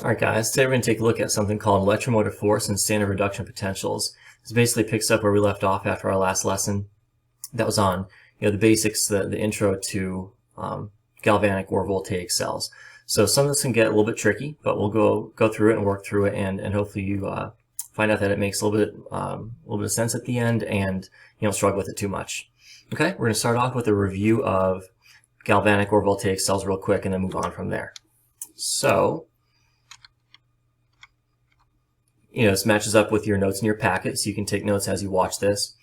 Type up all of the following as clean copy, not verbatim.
Alright guys, today we're going to take a look at something called electromotive force and standard reduction potentials. This basically picks up where we left off after our last lesson. That was on the basics, the intro to galvanic or voltaic cells. So some of this can get a little bit tricky, but we'll go through it and work through it, and hopefully you find out that it makes a little bit of sense at the end, and you don't struggle with it too much. Okay, we're going to start off with a review of galvanic or voltaic cells real quick, and then move on from there. So, this matches up with your notes in your packet, so you can take notes as you watch this.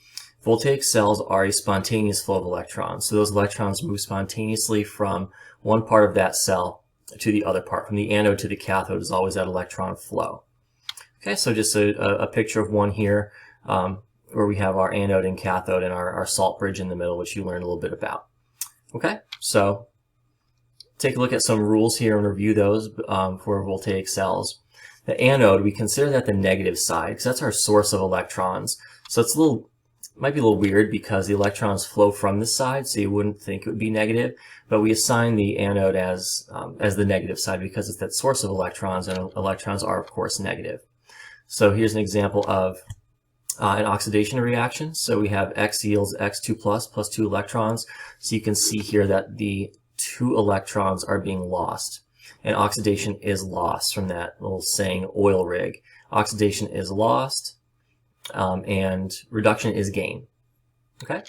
Voltaic cells are a spontaneous flow of electrons. So those electrons move spontaneously from one part of that cell to the other part. From the anode to the cathode is always that electron flow. Okay, so just a picture of one here where we have our anode and cathode and our salt bridge in the middle, which you learned a little bit about. Okay, so take a look at some rules here and review those for voltaic cells. The anode, we consider that the negative side because that's our source of electrons. So it's might be a little weird because the electrons flow from this side, so you wouldn't think it would be negative. But we assign the anode as the negative side because it's that source of electrons, and electrons are, of course, negative. So here's an example of an oxidation reaction. So we have X yields X2 plus 2 electrons. So you can see here that the 2 electrons are being lost. And oxidation is lost from that little saying, oil rig. Oxidation is lost, and reduction is gain. Okay?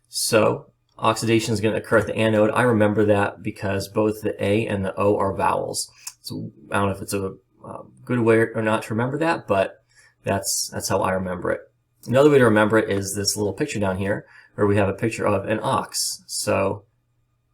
So oxidation is going to occur at the anode. I remember that because both the A and the O are vowels. So I don't know if it's a good way or not to remember that, but that's how I remember it. Another way to remember it is this little picture down here, where we have a picture of an ox. So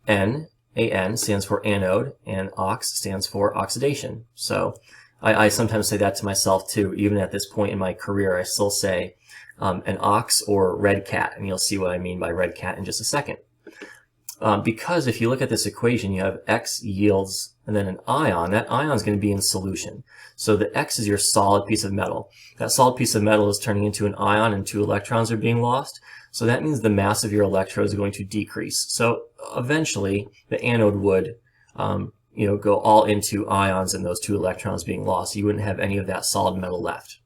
AN stands for anode, and ox stands for oxidation. So I sometimes say that to myself too. Even at this point in my career, I still say an ox or red cat, and you'll see what I mean by red cat in just a second. Because if you look at this equation, you have X yields and then an ion. That ion is going to be in solution. So the X is your solid piece of metal. That solid piece of metal is turning into an ion, and 2 electrons are being lost. So that means the mass of your electrode is going to decrease. So eventually, the anode would go all into ions and those 2 electrons being lost. You wouldn't have any of that solid metal left.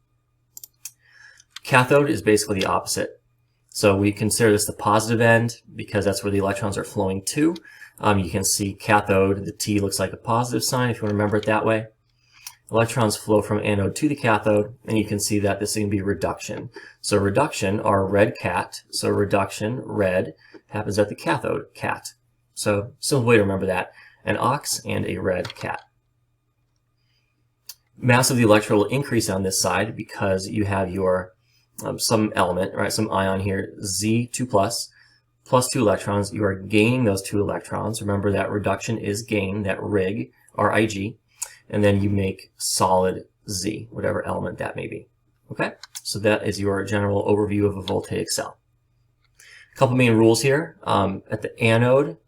Cathode is basically the opposite. So we consider this the positive end because that's where the electrons are flowing to. You can see cathode, the T looks like a positive sign if you want to remember it that way. Electrons flow from anode to the cathode, and you can see that this is going to be reduction. So reduction, our red cat, so reduction, red, happens at the cathode, cat. So simple way to remember that, an ox and a red cat. Mass of the electrode will increase on this side because you have your some element, right, some ion here, Z2 plus 2 electrons. You are gaining those 2 electrons. Remember that reduction is gain, that rig, RIG, and then you make solid Z, whatever element that may be. Okay, so that is your general overview of a voltaic cell. A couple main rules here. At the anode,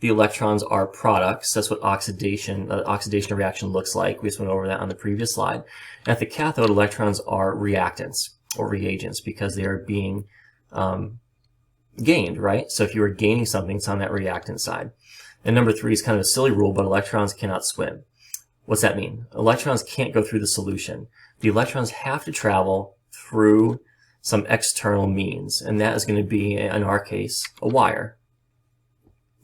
the electrons are products. That's what oxidation reaction looks like. We just went over that on the previous slide. At the cathode, electrons are reactants or reagents because they are being gained, right? So if you are gaining something, it's on that reactant side. And number 3 is kind of a silly rule, but electrons cannot swim. What's that mean? Electrons can't go through the solution. The electrons have to travel through some external means, and that is going to be, in our case, a wire.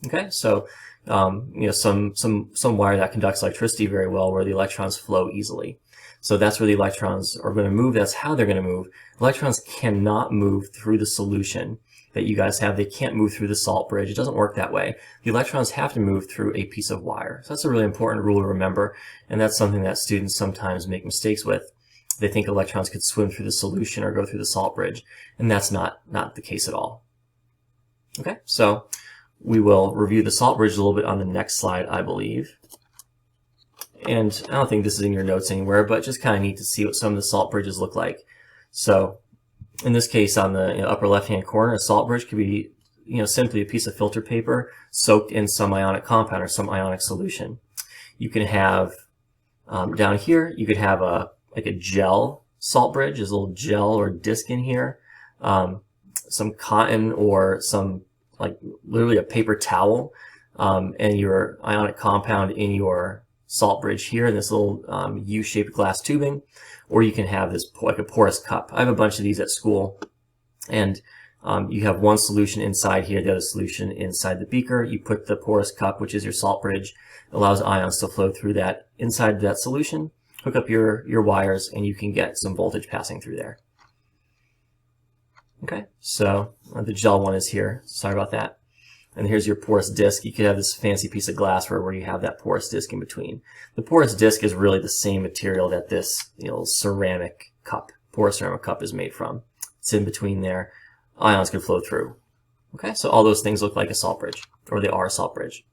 Okay, so some wire that conducts electricity very well, where the electrons flow easily. So that's where the electrons are going to move. That's how they're going to move. Electrons cannot move through the solution that you guys have. They can't move through the salt bridge. It doesn't work that way. The electrons have to move through a piece of wire. So that's a really important rule to remember, and that's something that students sometimes make mistakes with. They think electrons could swim through the solution or go through the salt bridge, and that's not the case at all. Okay, so we will review the salt bridge a little bit on the next slide, I believe. And I don't think this is in your notes anywhere, but just kind of neat to see what some of the salt bridges look like. So in this case, on the upper left-hand corner, a salt bridge could be simply a piece of filter paper soaked in some ionic compound or some ionic solution. You can have, down here, you could have like a gel salt bridge. There's a little gel or disc in here. Some cotton or some, like literally a paper towel, and your ionic compound in your salt bridge here in this little U-shaped glass tubing, or you can have this like a porous cup. I have a bunch of these at school, and you have one solution inside here, the other solution inside the beaker. You put the porous cup, which is your salt bridge, allows ions to flow through that inside that solution. Hook up your wires, and you can get some voltage passing through there. Okay, so the gel one is here. Sorry about that. And here's your porous disc. You could have this fancy piece of glassware where you have that porous disc in between. The porous disc is really the same material that this ceramic cup, porous ceramic cup, is made from. It's in between there. Ions can flow through. Okay, so all those things look like a salt bridge, or they are a salt bridge.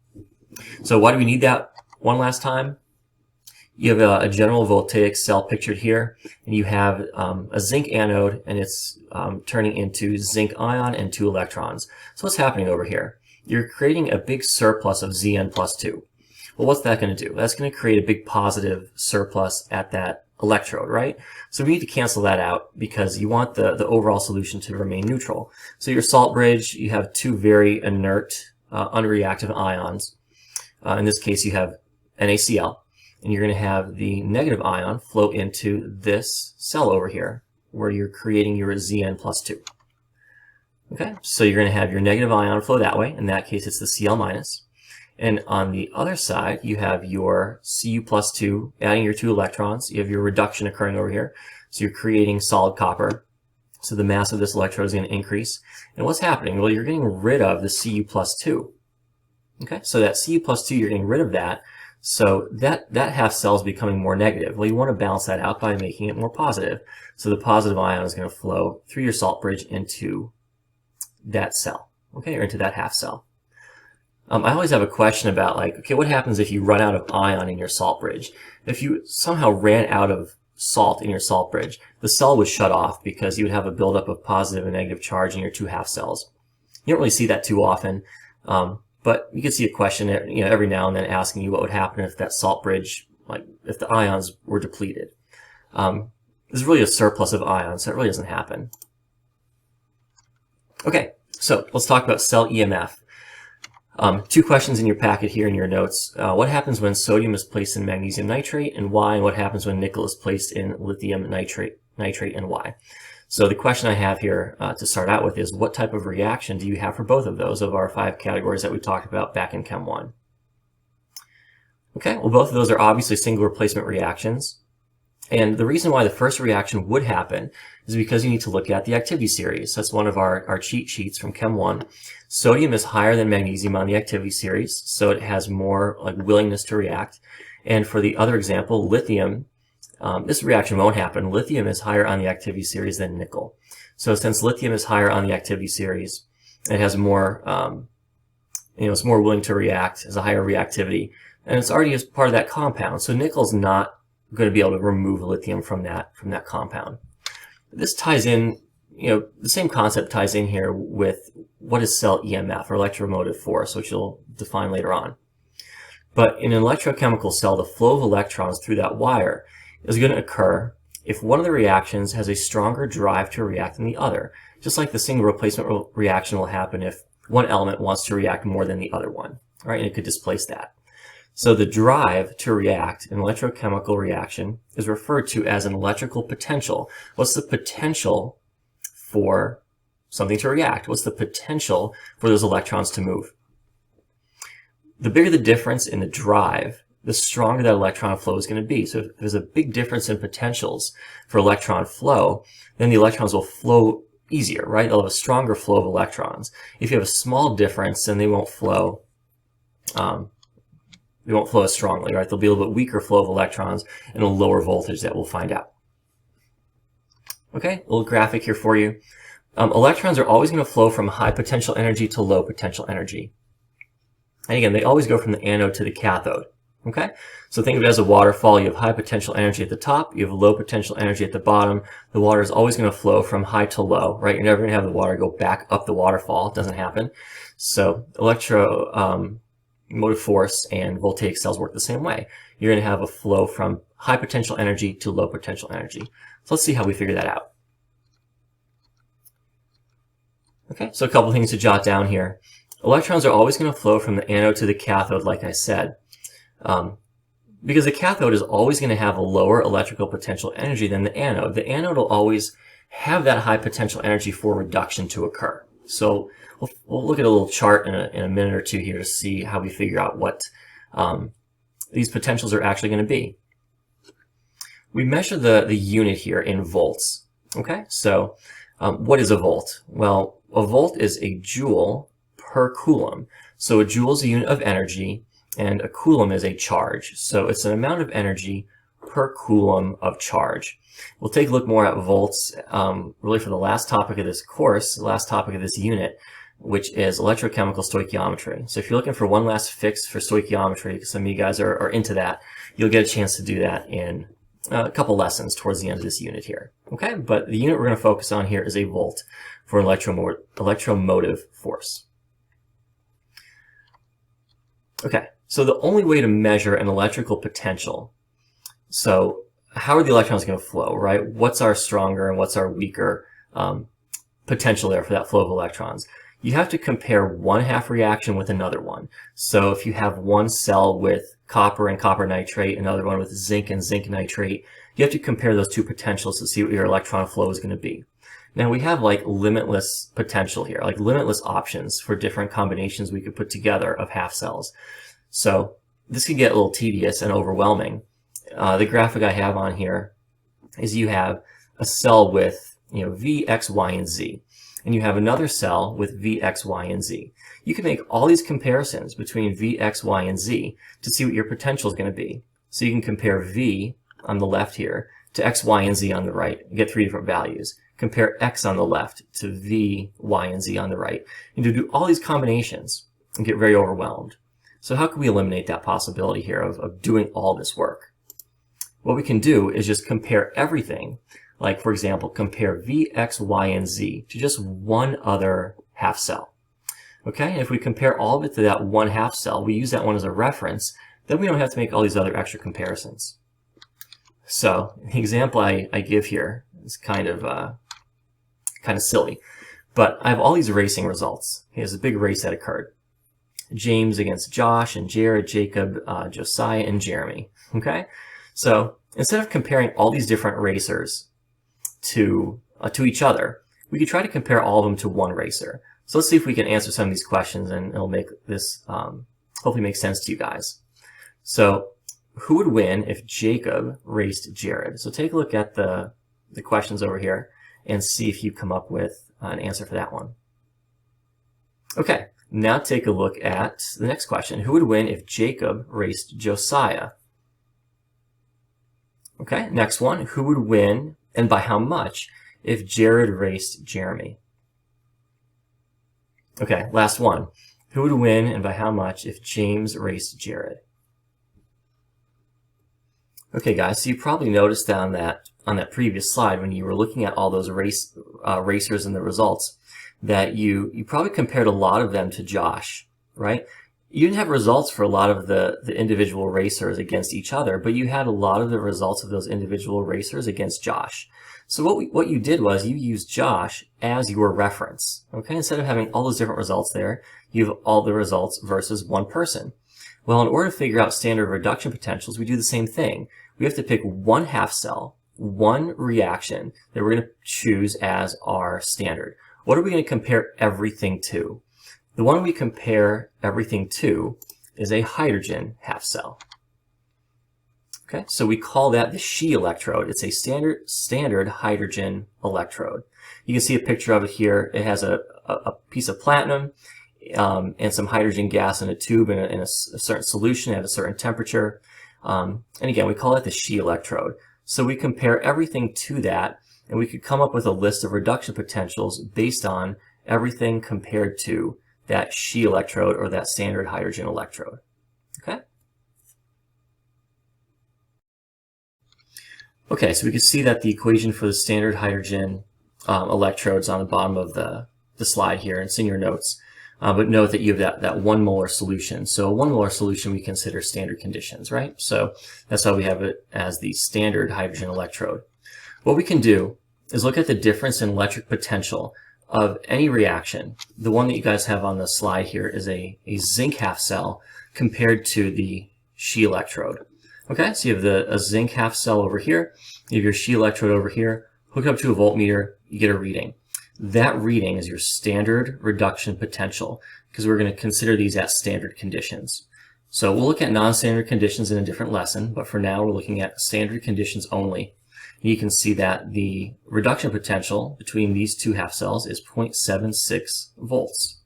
So why do we need that one last time? You have a general voltaic cell pictured here, and you have a zinc anode, and it's turning into zinc ion and 2 electrons. So what's happening over here? You're creating a big surplus of Zn plus 2. Well, what's that going to do? That's going to create a big positive surplus at that electrode, right? So we need to cancel that out because you want the overall solution to remain neutral. So your salt bridge, you have 2 very inert, unreactive ions. In this case, you have NaCl. And you're going to have the negative ion flow into this cell over here, where you're creating your Zn plus 2. Okay, so you're going to have your negative ion flow that way. In that case, it's the Cl minus. And on the other side, you have your Cu plus 2, adding your 2 electrons. You have your reduction occurring over here. So you're creating solid copper. So the mass of this electrode is going to increase. And what's happening? Well, you're getting rid of the Cu plus 2. Okay, so that Cu plus 2, you're getting rid of that. So that half cell is becoming more negative. Well, you want to balance that out by making it more positive. So the positive ion is going to flow through your salt bridge into that cell, okay, or into that half cell. I always have a question about, like, okay, what happens if you run out of ion in your salt bridge? If you somehow ran out of salt in your salt bridge, the cell would shut off because you would have a buildup of positive and negative charge in your 2 half cells. You don't really see that too often. But you could see a question, every now and then asking you what would happen if that salt bridge, like if the ions were depleted. There's really a surplus of ions, so it really doesn't happen. Okay, so let's talk about cell EMF. 2 questions in your packet here in your notes. What happens when sodium is placed in magnesium nitrate, and why? And what happens when nickel is placed in lithium nitrate, and why? So the question I have here to start out with is, what type of reaction do you have for both of those of our 5 categories that we talked about back in Chem 1? Okay, well, both of those are obviously single replacement reactions. And the reason why the first reaction would happen is because you need to look at the activity series. That's one of our cheat sheets from Chem 1. Sodium is higher than magnesium on the activity series, so it has more willingness to react. And for the other example, lithium, this reaction won't happen. Lithium is higher on the activity series than nickel. So since lithium is higher on the activity series, it has more, it's more willing to react, has a higher reactivity, and it's already as part of that compound. So nickel's not going to be able to remove lithium from that compound. This ties in, the same concept ties in here with what is cell EMF, or electromotive force, which you'll define later on. But in an electrochemical cell, the flow of electrons through that wire is going to occur if one of the reactions has a stronger drive to react than the other, just like the single replacement reaction will happen if one element wants to react more than the other one, right? And it could displace that. So the drive to react in an electrochemical reaction is referred to as an electrical potential. What's the potential for something to react? What's the potential for those electrons to move? The bigger the difference in the drive, the stronger that electron flow is going to be. So if there's a big difference in potentials for electron flow, then the electrons will flow easier, right? They'll have a stronger flow of electrons. If you have a small difference, then they won't flow as strongly, right? There'll be a little bit weaker flow of electrons and a lower voltage that we'll find out. Okay, a little graphic here for you. Electrons are always going to flow from high potential energy to low potential energy. And again, they always go from the anode to the cathode. Okay, so think of it as a waterfall. You have high potential energy at the top, you have low potential energy at the bottom. The water is always going to flow from high to low, right? You're never going to have the water go back up the waterfall. It doesn't happen. So electromotive force and voltaic cells work the same way. You're going to have a flow from high potential energy to low potential energy. So let's see how we figure that out. Okay, so a couple things to jot down here. Electrons are always going to flow from the anode to the cathode, like I said. because the cathode is always going to have a lower electrical potential energy than the anode. The anode will always have that high potential energy for reduction to occur. So we'll look at a little chart in a minute or two here to see how we figure out what these potentials are actually going to be. We measure the unit here in volts. Okay, so what is a volt? Well, a volt is a joule per coulomb. So a joule is a unit of energy, and a coulomb is a charge. So it's an amount of energy per coulomb of charge. We'll take a look more at volts really for the last topic of this course, the last topic of this unit, which is electrochemical stoichiometry. So if you're looking for one last fix for stoichiometry, because some of you guys are into that, you'll get a chance to do that in a couple lessons towards the end of this unit here. Okay, but the unit we're going to focus on here is a volt for electromotive force. Okay, so the only way to measure an electrical potential, so how are the electrons going to flow, right? What's our stronger and what's our weaker potential there for that flow of electrons? You have to compare one half reaction with another one. So if you have one cell with copper and copper nitrate, another one with zinc and zinc nitrate, you have to compare those two potentials to see what your electron flow is going to be. Now we have like limitless potential here, like limitless options for different combinations we could put together of half cells. So this can get a little tedious and overwhelming. The graphic I have on here is you have a cell with V, X, Y, and Z. And you have another cell with V, X, Y, and Z. You can make all these comparisons between V, X, Y, and Z to see what your potential is going to be. So you can compare V on the left here to X, Y, and Z on the right and get three different values. Compare X on the left to V, Y, and Z on the right. And to do all these combinations and get very overwhelmed. So how can we eliminate that possibility here of doing all this work? What we can do is just compare everything. Like, for example, compare V, X, Y, and Z to just one other half cell. Okay, and if we compare all of it to that one half cell, we use that one as a reference, then we don't have to make all these other extra comparisons. So, the example I give here is kind of silly, but I have all these racing results. Here's a big race that occurred. James against Josh, and Jared, Jacob, Josiah, and Jeremy. Okay, so instead of comparing all these different racers to each other, we could try to compare all of them to one racer. So let's see if we can answer some of these questions, and it'll make this hopefully make sense to you guys. So who would win if Jacob raced Jared? So take a look at the questions over here and see if you come up with an answer for that one. Okay, now take a look at the next question. Who would win if Jacob raced Josiah? Okay, next one. Who would win, and by how much, if Jared raced Jeremy? Okay, last one. Who would win, and by how much, if James raced Jared? Okay, guys, so you probably noticed on that previous slide when you were looking at all those racers and the results that you probably compared a lot of them to Josh, right? You didn't have results for a lot of the individual racers against each other, but you had a lot of the results of those individual racers against Josh. So what you did was you used Josh as your reference, okay? Instead of having all those different results there, you have all the results versus one person. Well, in order to figure out standard reduction potentials, we do the same thing. We have to pick one half cell, one reaction that we're going to choose as our standard. What are we going to compare everything to? The one we compare everything to is a hydrogen half cell. Okay, so we call that the She electrode. It's a standard hydrogen electrode. You can see a picture of it here. It has a piece of platinum and some hydrogen gas in a tube in a certain solution at a certain temperature. And again, we call it the She electrode. So we compare everything to that, and we could come up with a list of reduction potentials based on everything compared to that She electrode or that standard hydrogen electrode. Okay? Okay, so we can see that the equation for the standard hydrogen electrodes on the bottom of the slide here, and it's in your notes. But note that you have that 1 molar solution. So a 1 molar solution we consider standard conditions, right? So that's why we have it as the standard hydrogen electrode. What we can do is look at the difference in electric potential of any reaction. The one that you guys have on the slide here is a zinc half cell compared to the She electrode. Okay, so you have a zinc half cell over here, you have your She electrode over here, hook it up to a voltmeter, you get a reading. That reading is your standard reduction potential, because we're going to consider these at standard conditions. So we'll look at non-standard conditions in a different lesson, but for now we're looking at standard conditions only. You can see that the reduction potential between these two half cells is 0.76 volts.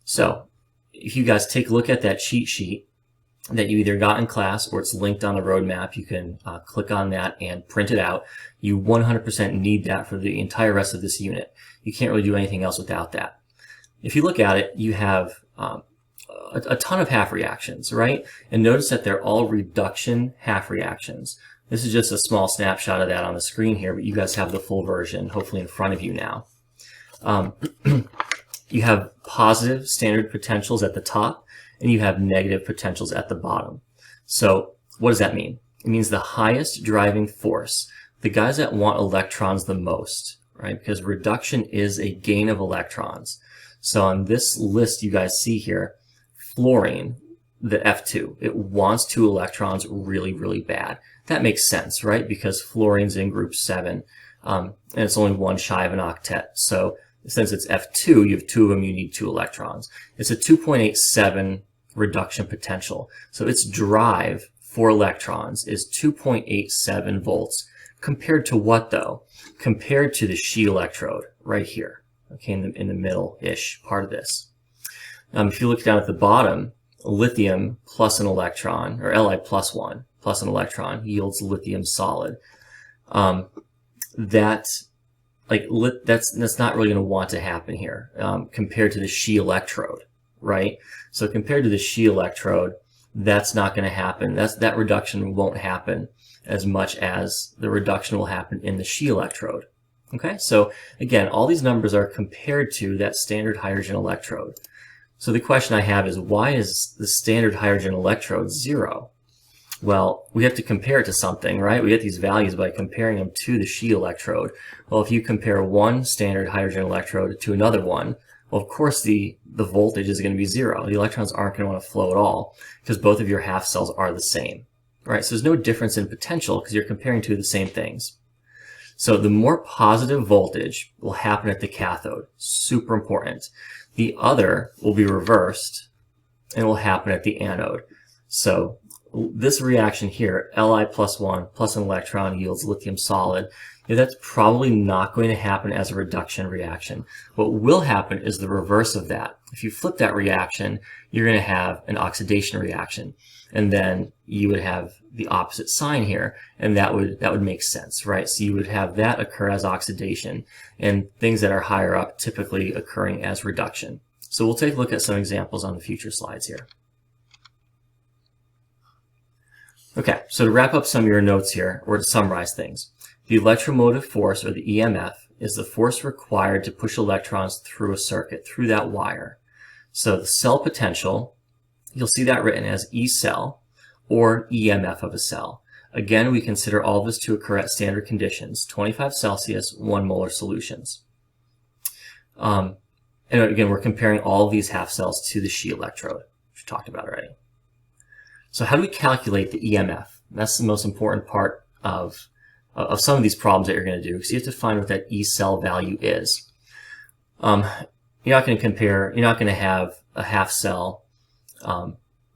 So if you guys take a look at that cheat sheet that you either got in class or it's linked on the roadmap, you can click on that and print it out. You 100% need that for the entire rest of this unit. You can't really do anything else without that. If you look at it, you have a ton of half reactions, right? And notice that they're all reduction half reactions. This is just a small snapshot of that on the screen here, but you guys have the full version hopefully in front of you now. You have positive standard potentials at the top, and you have negative potentials at the bottom. So what does that mean? It means the highest driving force, the guys that want electrons the most, right? Because reduction is a gain of electrons. So on this list you guys see here, fluorine, the F2, it wants 2 electrons really, really bad. That makes sense, right? Because fluorine's in group 7, and it's only 1 shy of an octet. So since it's F2, you have 2 of them, you need 2 electrons. It's a 2.87 reduction potential. So its drive for electrons is 2.87 volts. Compared to what though? Compared to the She electrode right here, okay, in the middle-ish part of this. If you look down at the bottom, lithium plus an electron, or Li plus 1 plus an electron yields lithium solid. That's not really going to want to happen here compared to the She electrode, right? So compared to the She electrode, that's not going to happen. That reduction won't happen as much as the reduction will happen in the She electrode. Okay, so again, all these numbers are compared to that standard hydrogen electrode. So the question I have is, why is the standard hydrogen electrode 0? Well, we have to compare it to something, right? We get these values by comparing them to the She electrode. Well, if you compare one standard hydrogen electrode to another one, well, of course the voltage is going to be 0. The electrons aren't going to want to flow at all because both of your half cells are the same, right? So there's no difference in potential because you're comparing two of the same things. So the more positive voltage will happen at the cathode, super important. The other will be reversed and will happen at the anode. So this reaction here, Li plus 1 plus an electron yields lithium solid. That's probably not going to happen as a reduction reaction. What will happen is the reverse of that. If you flip that reaction, you're going to have an oxidation reaction. And then you would have the opposite sign here, and that would make sense, right? So you would have that occur as oxidation, and things that are higher up typically occurring as reduction. So we'll take a look at some examples on the future slides here. Okay, so to wrap up some of your notes here, or to summarize things, the electromotive force, or the EMF, is the force required to push electrons through a circuit, through that wire. So the cell potential, you'll see that written as E cell, or EMF of a cell. Again, we consider all of this to occur at standard conditions, 25 Celsius, 1 molar solutions. And again, we're comparing all of these half cells to the She electrode, which we talked about already. So how do we calculate the EMF? That's the most important part of some of these problems that you're going to do, because you have to find what that E cell value is. You're not going to have a half cell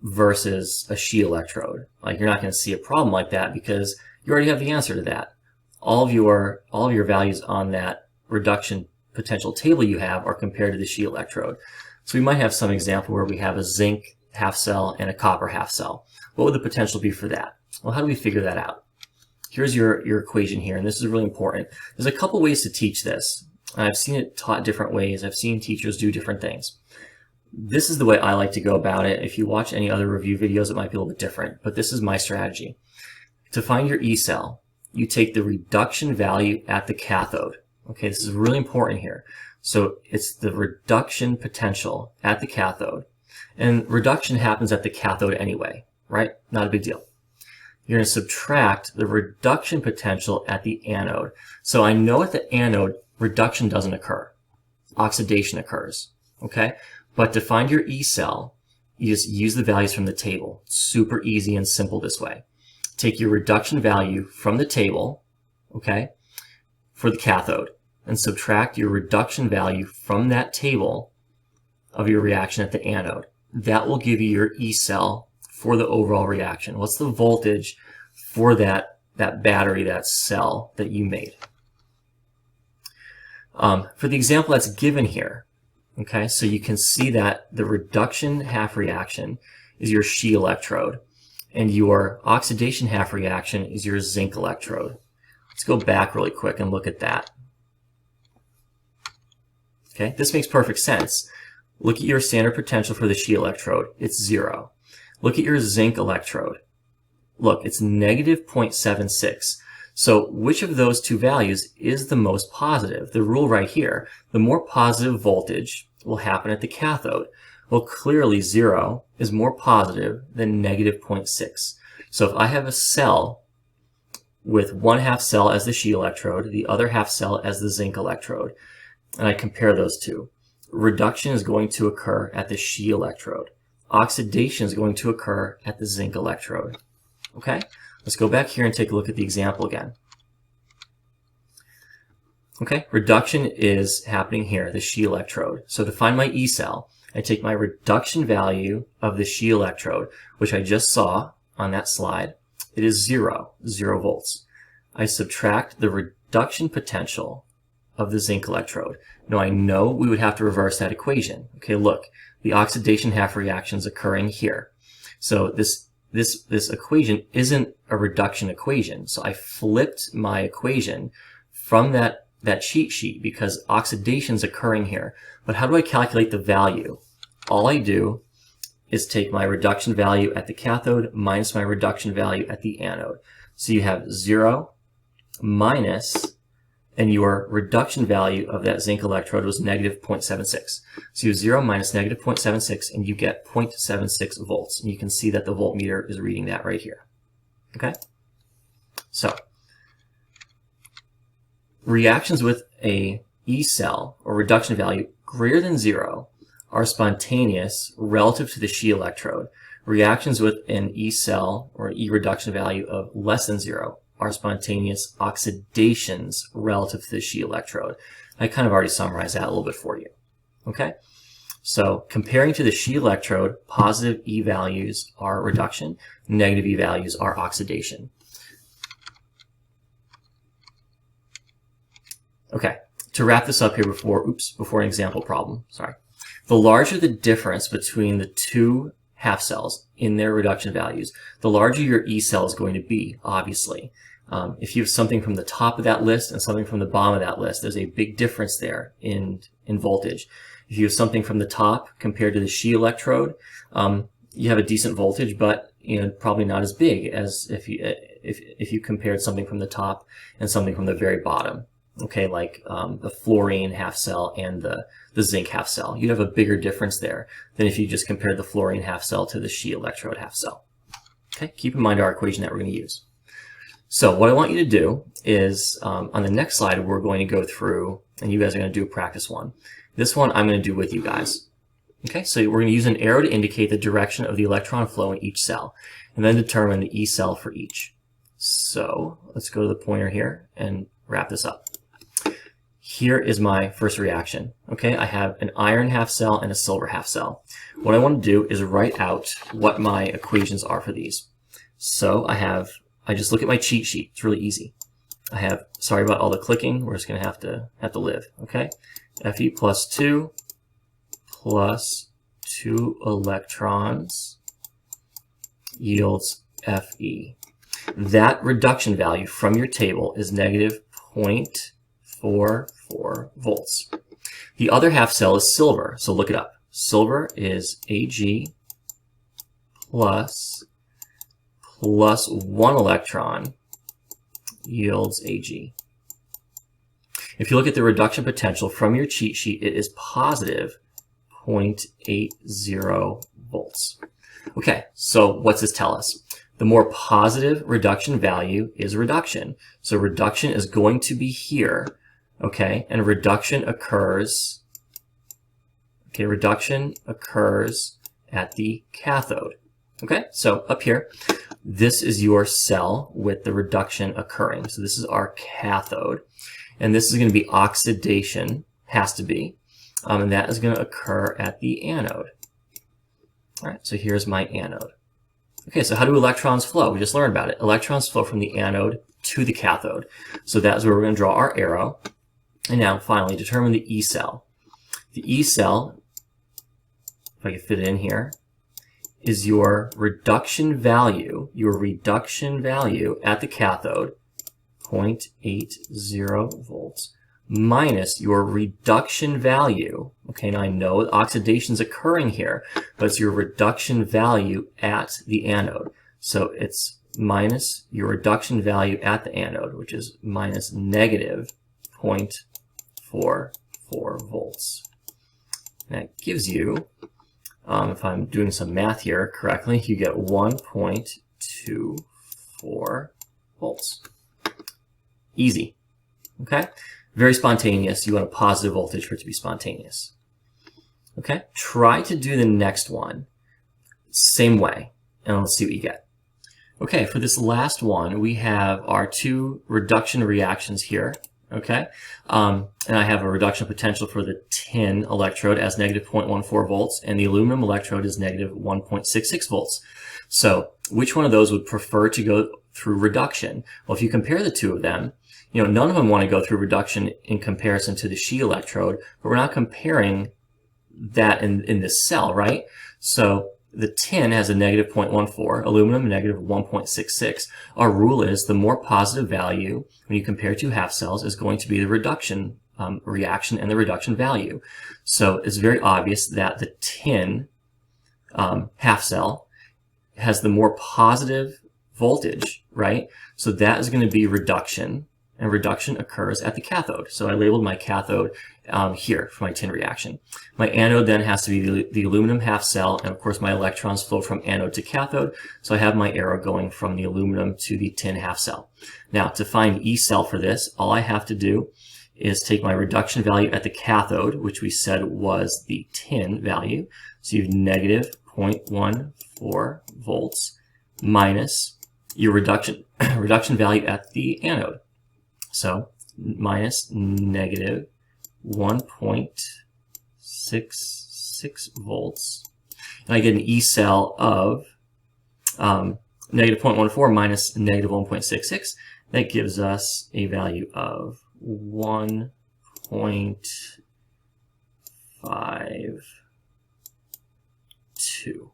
versus a She electrode. Like, you're not going to see a problem like that because you already have the answer to that. All of your values on that reduction potential table you have are compared to the She electrode. So we might have some example where we have a zinc half cell and a copper half cell. What would the potential be for that? Well, how do we figure that out? Here's your equation here, and this is really important. There's a couple ways to teach this. I've seen it taught different ways. I've seen teachers do different things. This is the way I like to go about it. If you watch any other review videos, it might be a little bit different, but this is my strategy. To find your E cell, you take the reduction value at the cathode. Okay, this is really important here. So it's the reduction potential at the cathode. And reduction happens at the cathode anyway, right? Not a big deal. You're going to subtract the reduction potential at the anode. So I know at the anode, reduction doesn't occur. Oxidation occurs, okay? But to find your E cell, you just use the values from the table. Super easy and simple this way. Take your reduction value from the table, okay, for the cathode, and subtract your reduction value from that table of your reaction at the anode. That will give you your E cell for the overall reaction. What's the voltage for that battery, that cell that you made? For the example that's given here, okay, so you can see that the reduction half reaction is your She electrode, and your oxidation half reaction is your zinc electrode. Let's go back really quick and look at that. Okay, this makes perfect sense. Look at your standard potential for the She electrode. It's 0. Look at your zinc electrode. Look, it's negative 0.76. So which of those two values is the most positive? The rule right here, the more positive voltage will happen at the cathode. Well, clearly 0 is more positive than negative 0.6. So if I have a cell with one half cell as the She electrode, the other half cell as the zinc electrode, and I compare those two, reduction is going to occur at the She electrode. Oxidation is going to occur at the zinc electrode. Okay? Let's go back here and take a look at the example again. Okay, reduction is happening here, the She electrode. So to find my E cell, I take my reduction value of the She electrode, which I just saw on that slide. It is 0 volts. I subtract the reduction potential of the zinc electrode. Now I know we would have to reverse that equation. Okay, look, the oxidation half reaction is occurring here. So this equation isn't a reduction equation. So I flipped my equation from that cheat sheet because oxidation is occurring here. But how do I calculate the value? All I do is take my reduction value at the cathode minus my reduction value at the anode. So you have 0 minus, and your reduction value of that zinc electrode was negative 0.76. So you have 0 minus negative 0.76, and you get 0.76 volts. And you can see that the voltmeter is reading that right here. Okay? So, reactions with a E cell, or reduction value, greater than 0 are spontaneous relative to the She electrode. Reactions with an E cell, or E reduction value of less than 0, are spontaneous oxidations relative to the She electrode. I kind of already summarized that a little bit for you. Okay? So comparing to the She electrode, positive E values are reduction, negative E values are oxidation. Okay, to wrap this up here before an example problem, sorry. The larger the difference between the two half cells in their reduction values, the larger your E cell is going to be, obviously. If you have something from the top of that list and something from the bottom of that list, there's a big difference there in voltage. If you have something from the top compared to the She electrode, you have a decent voltage, but probably not as big as if you compared something from the top and something from the very bottom. Okay, like the fluorine half cell and the zinc half cell. You'd have a bigger difference there than if you just compared the fluorine half cell to the She electrode half cell. Okay, keep in mind our equation that we're going to use. So what I want you to do is, on the next slide, we're going to go through, and you guys are going to do a practice one. This one I'm going to do with you guys. Okay, so we're going to use an arrow to indicate the direction of the electron flow in each cell, and then determine the E cell for each. So let's go to the pointer here and wrap this up. Here is my first reaction. Okay, I have an iron half cell and a silver half cell. What I want to do is write out what my equations are for these. So I just look at my cheat sheet. It's really easy. I have, sorry about all the clicking, we're just going to have to live. Okay, Fe plus 2 plus 2 electrons yields Fe. That reduction value from your table is negative 0.44 volts. The other half cell is silver, so look it up. Silver is Ag plus 1 electron yields Ag. If you look at the reduction potential from your cheat sheet, it is positive 0.80 volts. Okay, so what's this tell us? The more positive reduction value is reduction. So reduction is going to be here, okay? And reduction occurs at the cathode. Okay, so up here, this is your cell with the reduction occurring. So this is our cathode. And this is going to be oxidation, has to be. And that is going to occur at the anode. All right, so here's my anode. Okay, so how do electrons flow? We just learned about it. Electrons flow from the anode to the cathode. So that's where we're going to draw our arrow. And now, finally, determine the E cell. The E cell, if I can fit it in here, is your reduction value at the cathode, 0.80 volts, minus your reduction value. Okay, now I know oxidation is occurring here, but it's your reduction value at the anode. So it's minus your reduction value at the anode, which is minus negative 0.44 volts. That gives you, if I'm doing some math here correctly, you get 1.24 volts. Easy. Okay? Very spontaneous. You want a positive voltage for it to be spontaneous. Okay? Try to do the next one. Same way. And let's see what you get. Okay, for this last one, we have our two reduction reactions here. Okay? And I have a reduction potential for the tin electrode as negative 0.14 volts, and the aluminum electrode is negative 1.66 volts. So, which one of those would prefer to go through reduction? Well, if you compare the two of them, you know, none of them want to go through reduction in comparison to the sheet electrode, but we're not comparing that in this cell, right? So the tin has a negative 0.14, aluminum negative 1.66. Our rule is the more positive value when you compare two half cells is going to be the reduction reaction and the reduction value. So it's very obvious that the tin half cell has the more positive voltage, right? So that is going to be reduction, and reduction occurs at the cathode. So I labeled my cathode here for my tin reaction. My anode then has to be the aluminum half cell, and of course my electrons flow from anode to cathode, so I have my arrow going from the aluminum to the tin half cell. Now, to find E cell for this, all I have to do is take my reduction value at the cathode, which we said was the tin value, so you have negative 0.14 volts, minus your reduction value at the anode. So minus negative 1.66 volts. And I get an E cell of negative 0.14 minus negative 1.66. That gives us a value of 1.52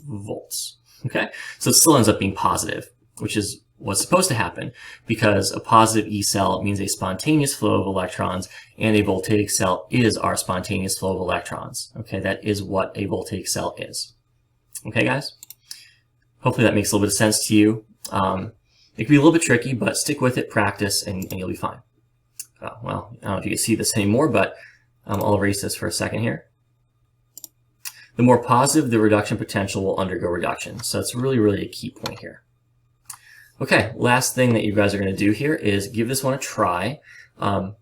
volts. Okay, so it still ends up being positive, which is what's supposed to happen, because a positive E cell means a spontaneous flow of electrons, and a voltaic cell is our spontaneous flow of electrons. Okay, that is what a voltaic cell is. Okay, guys? Hopefully that makes a little bit of sense to you. It can be a little bit tricky, but stick with it, practice, and you'll be fine. Well, I don't know if you can see this anymore, but I'll erase this for a second here. The more positive the reduction potential will undergo reduction. So that's really a key point here. Okay, last thing that you guys are going to do here is give this one a try. Doing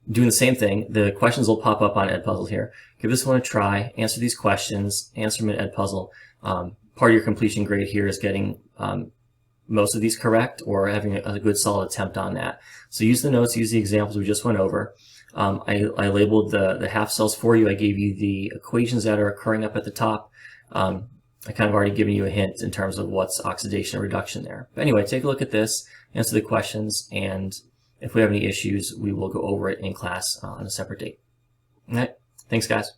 the same thing. The questions will pop up on Edpuzzle here. Give this one a try. Answer these questions. Answer them in Edpuzzle. Part of your completion grade here is getting most of these correct or having a good solid attempt on that. So use the notes, use the examples we just went over. I labeled the half cells for you. I gave you the equations that are occurring up at the top. I kind of already given you a hint in terms of what's oxidation and reduction there. But anyway, take a look at this, answer the questions, and if we have any issues, we will go over it in class on a separate date. All right, thanks guys.